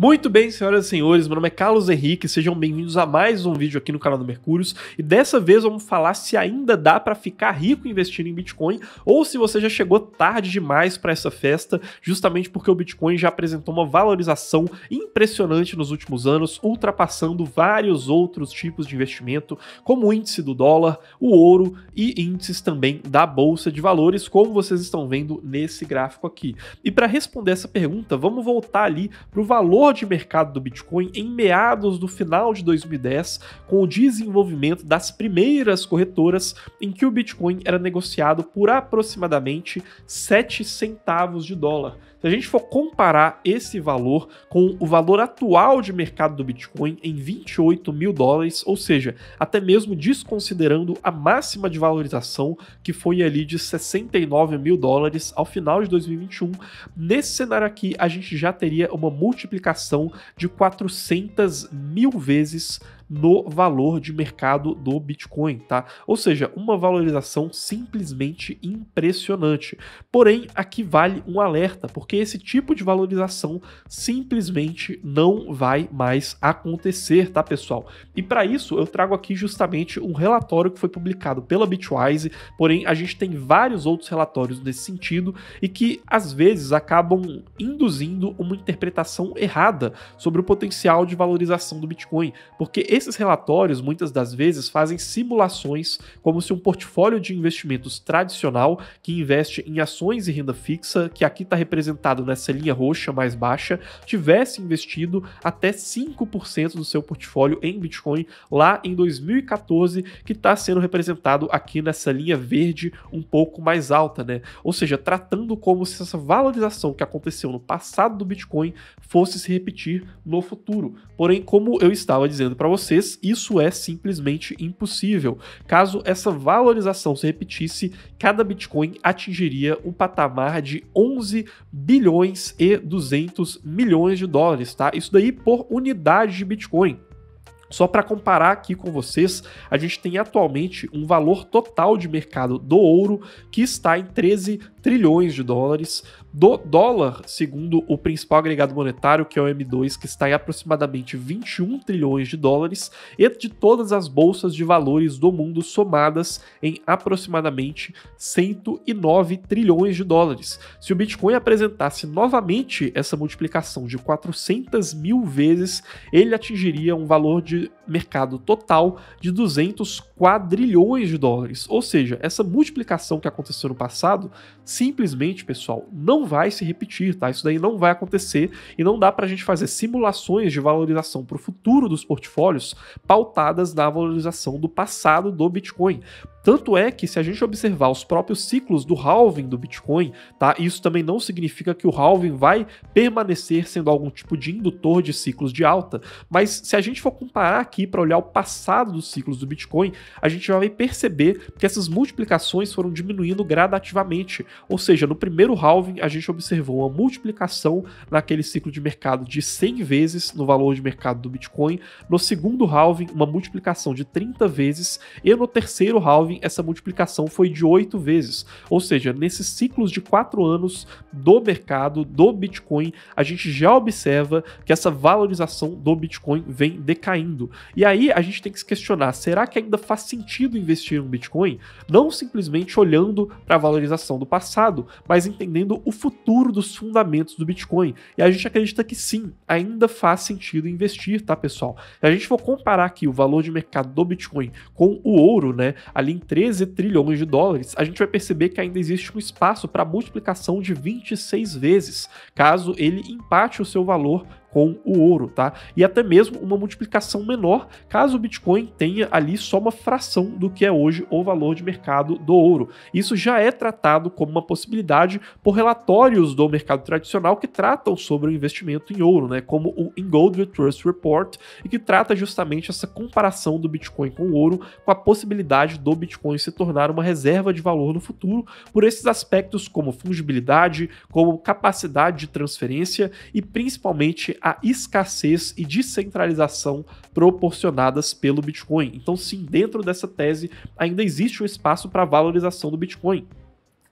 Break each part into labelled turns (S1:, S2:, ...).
S1: Muito bem, senhoras e senhores, meu nome é Carlos Henrique, sejam bem-vindos a mais um vídeo aqui no canal do Mercúrios e dessa vez vamos falar se ainda dá para ficar rico investindo em Bitcoin ou se você já chegou tarde demais para essa festa, justamente porque o Bitcoin já apresentou uma valorização impressionante nos últimos anos, ultrapassando vários outros tipos de investimento, como o índice do dólar, o ouro e índices também da Bolsa de Valores, como vocês estão vendo nesse gráfico aqui. E para responder essa pergunta, vamos voltar ali para o valor de mercado do Bitcoin em meados do final de 2010, com o desenvolvimento das primeiras corretoras em que o Bitcoin era negociado por aproximadamente 7 centavos de dólar. Se a gente for comparar esse valor com o valor atual de mercado do Bitcoin em 28 mil dólares, ou seja, até mesmo desconsiderando a máxima de valorização que foi ali de 69 mil dólares ao final de 2021, nesse cenário aqui a gente já teria uma multiplicação de 400 mil vezes no valor de mercado do Bitcoin, tá? Ou seja, uma valorização simplesmente impressionante. Porém, aqui vale um alerta, porque esse tipo de valorização simplesmente não vai mais acontecer, tá, pessoal? E para isso, eu trago aqui justamente um relatório que foi publicado pela Bitwise, porém, a gente tem vários outros relatórios nesse sentido e que, às vezes, acabam induzindo uma interpretação errada sobre o potencial de valorização do Bitcoin, porque esses relatórios, muitas das vezes, fazem simulações como se um portfólio de investimentos tradicional, que investe em ações e renda fixa, que aqui está representado nessa linha roxa mais baixa, tivesse investido até 5% do seu portfólio em Bitcoin lá em 2014, que está sendo representado aqui nessa linha verde um pouco mais alta, né? Ou seja, tratando como se essa valorização que aconteceu no passado do Bitcoin fosse se repetir no futuro. Porém, como eu estava dizendo para vocês, isso é simplesmente impossível. Caso essa valorização se repetisse, cada Bitcoin atingiria um patamar de 11 bilhões e 200 milhões de dólares, tá? Isso daí por unidade de Bitcoin. Só para comparar aqui com vocês, a gente tem atualmente um valor total de mercado do ouro que está em 13 trilhões de dólares, do dólar, segundo o principal agregado monetário, que é o M2, que está em aproximadamente 21 trilhões de dólares, e de todas as bolsas de valores do mundo somadas em aproximadamente 109 trilhões de dólares. Se o Bitcoin apresentasse novamente essa multiplicação de 400 mil vezes, ele atingiria um valor de mercado total de 200 quadrilhões de dólares. Ou seja, essa multiplicação que aconteceu no passado, simplesmente, pessoal, não vai se repetir, tá? Isso daí não vai acontecer e não dá pra gente fazer simulações de valorização para o futuro dos portfólios pautadas na valorização do passado do Bitcoin. Tanto é que, se a gente observar os próprios ciclos do halving do Bitcoin, tá? Isso também não significa que o halving vai permanecer sendo algum tipo de indutor de ciclos de alta, mas se a gente for comparar aqui para olhar o passado dos ciclos do Bitcoin, a gente já vai perceber que essas multiplicações foram diminuindo gradativamente. Ou seja, no primeiro halving a gente observou uma multiplicação naquele ciclo de mercado de 100 vezes no valor de mercado do Bitcoin, no segundo halving uma multiplicação de 30 vezes e no terceiro halving essa multiplicação foi de 8 vezes. Ou seja, nesses ciclos de 4 anos do mercado do Bitcoin, a gente já observa que essa valorização do Bitcoin vem decaindo. E aí a gente tem que se questionar, será que ainda faz sentido investir no Bitcoin? Não simplesmente olhando para a valorização do passado, mas entendendo o futuro dos fundamentos do Bitcoin. E a gente acredita que sim, ainda faz sentido investir, tá, pessoal? Se a gente for comparar aqui o valor de mercado do Bitcoin com o ouro, né, ali em 13 trilhões de dólares, a gente vai perceber que ainda existe um espaço para multiplicação de 26 vezes, caso ele empate o seu valor com o ouro, tá? E até mesmo uma multiplicação menor, caso o Bitcoin tenha ali só uma fração do que é hoje o valor de mercado do ouro. Isso já é tratado como uma possibilidade por relatórios do mercado tradicional que tratam sobre o investimento em ouro, né? Como o InGold Trust Report, e que trata justamente essa comparação do Bitcoin com o ouro, com a possibilidade do Bitcoin se tornar uma reserva de valor no futuro, por esses aspectos como fungibilidade, como capacidade de transferência e principalmente a escassez e descentralização proporcionadas pelo Bitcoin. Então, sim, dentro dessa tese ainda existe um espaço para valorização do Bitcoin.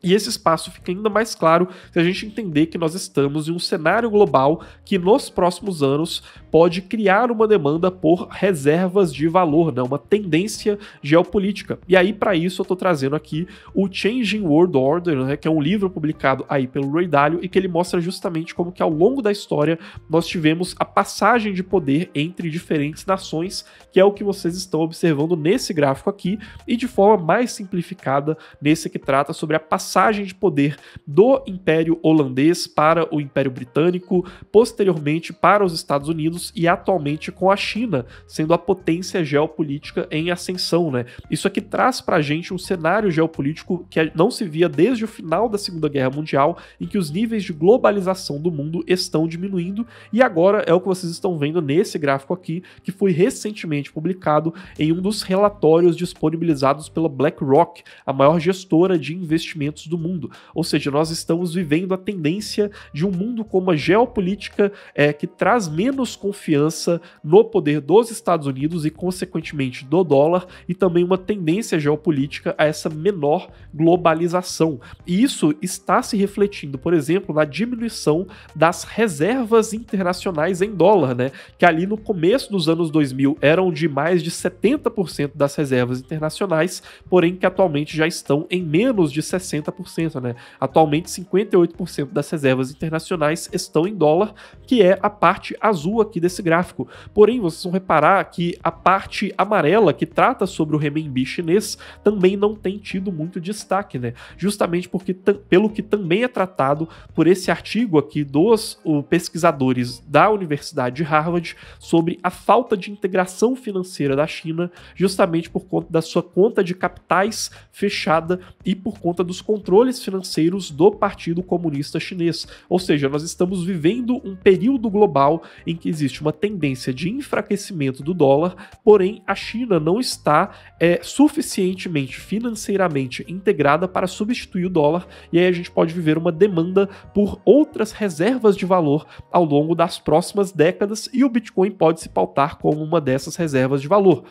S1: E esse espaço fica ainda mais claro se a gente entender que nós estamos em um cenário global que nos próximos anos pode criar uma demanda por reservas de valor, né? Uma tendência geopolítica. E aí, para isso, eu estou trazendo aqui o Changing World Order, né? Que é um livro publicado aí pelo Ray Dalio e que ele mostra justamente como que ao longo da história nós tivemos a passagem de poder entre diferentes nações, que é o que vocês estão observando nesse gráfico aqui, e de forma mais simplificada nesse que trata sobre a passagem de poder do Império Holandês para o Império Britânico, posteriormente para os Estados Unidos e atualmente com a China sendo a potência geopolítica em ascensão, né? Isso aqui traz pra gente um cenário geopolítico que não se via desde o final da Segunda Guerra Mundial, em que os níveis de globalização do mundo estão diminuindo, e agora é o que vocês estão vendo nesse gráfico aqui, que foi recentemente publicado em um dos relatórios disponibilizados pela BlackRock, a maior gestora de investimentos do mundo. Ou seja, nós estamos vivendo a tendência de um mundo com uma geopolítica que traz menos confiança no poder dos Estados Unidos e, consequentemente, do dólar, e também uma tendência geopolítica a essa menor globalização. E isso está se refletindo, por exemplo, na diminuição das reservas internacionais em dólar, né? Que ali no começo dos anos 2000 eram de mais de 70% das reservas internacionais, porém que atualmente já estão em menos de 60%, né? Atualmente 58% das reservas internacionais estão em dólar, que é a parte azul aqui desse gráfico. Porém, vocês vão reparar que a parte amarela, que trata sobre o renminbi chinês, também não tem tido muito destaque, né? Justamente porque, pelo que também é tratado por esse artigo aqui dos pesquisadores da Universidade de Harvard sobre a falta de integração financeira da China, justamente por conta da sua conta de capitais fechada e por conta dos controles financeiros do Partido Comunista Chinês. Ou seja, nós estamos vivendo um período global em que existe uma tendência de enfraquecimento do dólar, porém a China não está suficientemente financeiramente integrada para substituir o dólar, e aí a gente pode viver uma demanda por outras reservas de valor ao longo das próximas décadas, e o Bitcoin pode se pautar como uma dessas reservas de valor.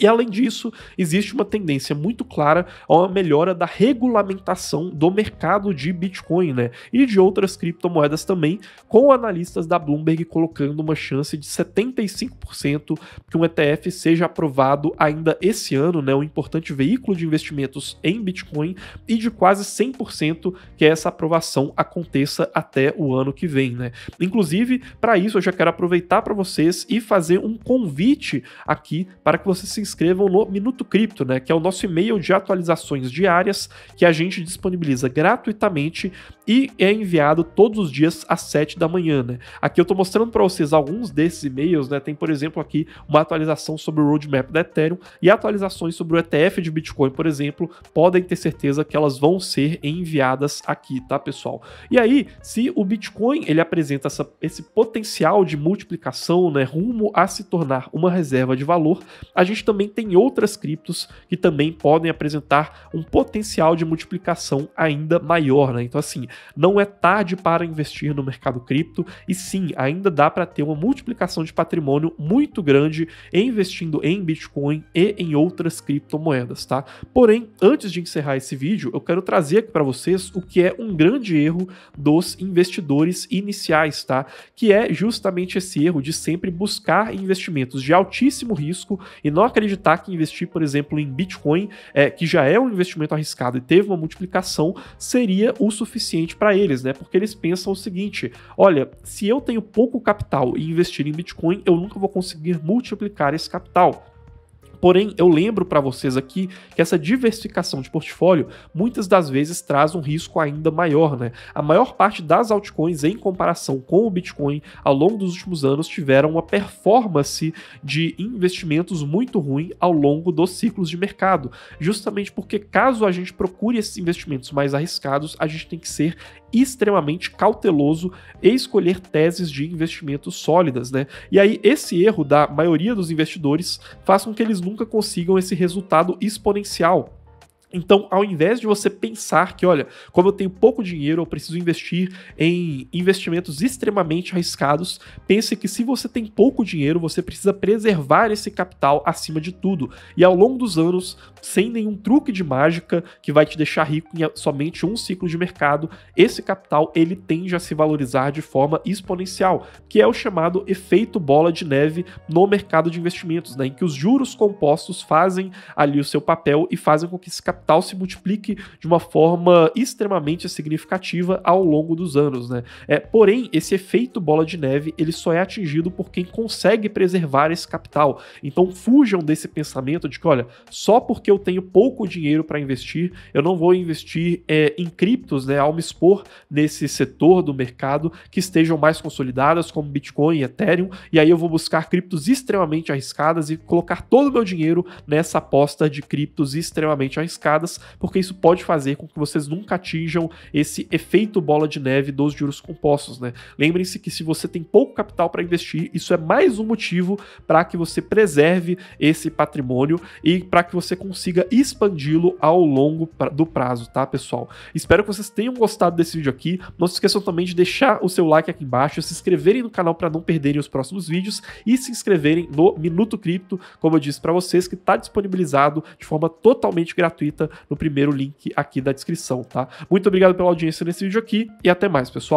S1: E além disso, existe uma tendência muito clara a uma melhora da regulamentação do mercado de Bitcoin, né? E de outras criptomoedas também, com analistas da Bloomberg colocando uma chance de 75% que um ETF seja aprovado ainda esse ano, né? Um importante veículo de investimentos em Bitcoin, e de quase 100% que essa aprovação aconteça até o ano que vem, né? Inclusive, para isso eu já quero aproveitar para vocês e fazer um convite aqui para que vocês se inscrevam no Minuto Cripto, né, que é o nosso e-mail de atualizações diárias que a gente disponibiliza gratuitamente e é enviado todos os dias às 7 da manhã, né? Aqui eu estou mostrando para vocês alguns desses e-mails, né? Tem, por exemplo, aqui uma atualização sobre o roadmap da Ethereum, e atualizações sobre o ETF de Bitcoin, por exemplo, podem ter certeza que elas vão ser enviadas aqui, tá, pessoal? E aí, se o Bitcoin ele apresenta esse potencial de multiplicação, né, rumo a se tornar uma reserva de valor, a gente também tem outras criptos que também podem apresentar um potencial de multiplicação ainda maior, né? Então, assim, não é tarde para investir no mercado cripto, e sim, ainda dá para ter uma multiplicação de patrimônio muito grande investindo em Bitcoin e em outras criptomoedas, tá? Porém, antes de encerrar esse vídeo, eu quero trazer aqui para vocês o que é um grande erro dos investidores iniciais, tá? Que é justamente esse erro de sempre buscar investimentos de altíssimo risco e não acreditar que investir, por exemplo, em Bitcoin, que já é um investimento arriscado e teve uma multiplicação, seria o suficiente para eles, né? Porque eles pensam o seguinte: olha, se eu tenho pouco capital e investir em Bitcoin, eu nunca vou conseguir multiplicar esse capital. Porém, eu lembro para vocês aqui que essa diversificação de portfólio muitas das vezes traz um risco ainda maior, né? A maior parte das altcoins, em comparação com o Bitcoin, ao longo dos últimos anos, tiveram uma performance de investimentos muito ruim ao longo dos ciclos de mercado. Justamente porque, caso a gente procure esses investimentos mais arriscados, a gente tem que ser extremamente cauteloso e escolher teses de investimentos sólidas, né? E aí esse erro da maioria dos investidores faz com que eles nunca consigam esse resultado exponencial. Então, ao invés de você pensar que, olha, como eu tenho pouco dinheiro, eu preciso investir em investimentos extremamente arriscados, pense que se você tem pouco dinheiro, você precisa preservar esse capital acima de tudo. E ao longo dos anos, sem nenhum truque de mágica que vai te deixar rico em somente um ciclo de mercado, esse capital ele tende a se valorizar de forma exponencial, que é o chamado efeito bola de neve no mercado de investimentos, né, em que os juros compostos fazem ali o seu papel e fazem com que esse capital se multiplique de uma forma extremamente significativa ao longo dos anos, né? Porém, esse efeito bola de neve ele só é atingido por quem consegue preservar esse capital. Então fujam desse pensamento de que, olha, só porque eu tenho pouco dinheiro para investir, eu não vou investir em criptos, né, ao me expor nesse setor do mercado que estejam mais consolidadas, como Bitcoin e Ethereum, e aí eu vou buscar criptos extremamente arriscadas e colocar todo o meu dinheiro nessa aposta de criptos extremamente arriscadas, porque isso pode fazer com que vocês nunca atinjam esse efeito bola de neve dos juros compostos, né? Lembrem-se que se você tem pouco capital para investir, isso é mais um motivo para que você preserve esse patrimônio e para que você consiga expandi-lo ao longo do prazo, tá, pessoal? Espero que vocês tenham gostado desse vídeo aqui. Não se esqueçam também de deixar o seu like aqui embaixo, se inscreverem no canal para não perderem os próximos vídeos e se inscreverem no Minuto Cripto, como eu disse para vocês, que está disponibilizado de forma totalmente gratuita no primeiro link aqui da descrição, tá? Muito obrigado pela audiência nesse vídeo aqui e até mais, pessoal!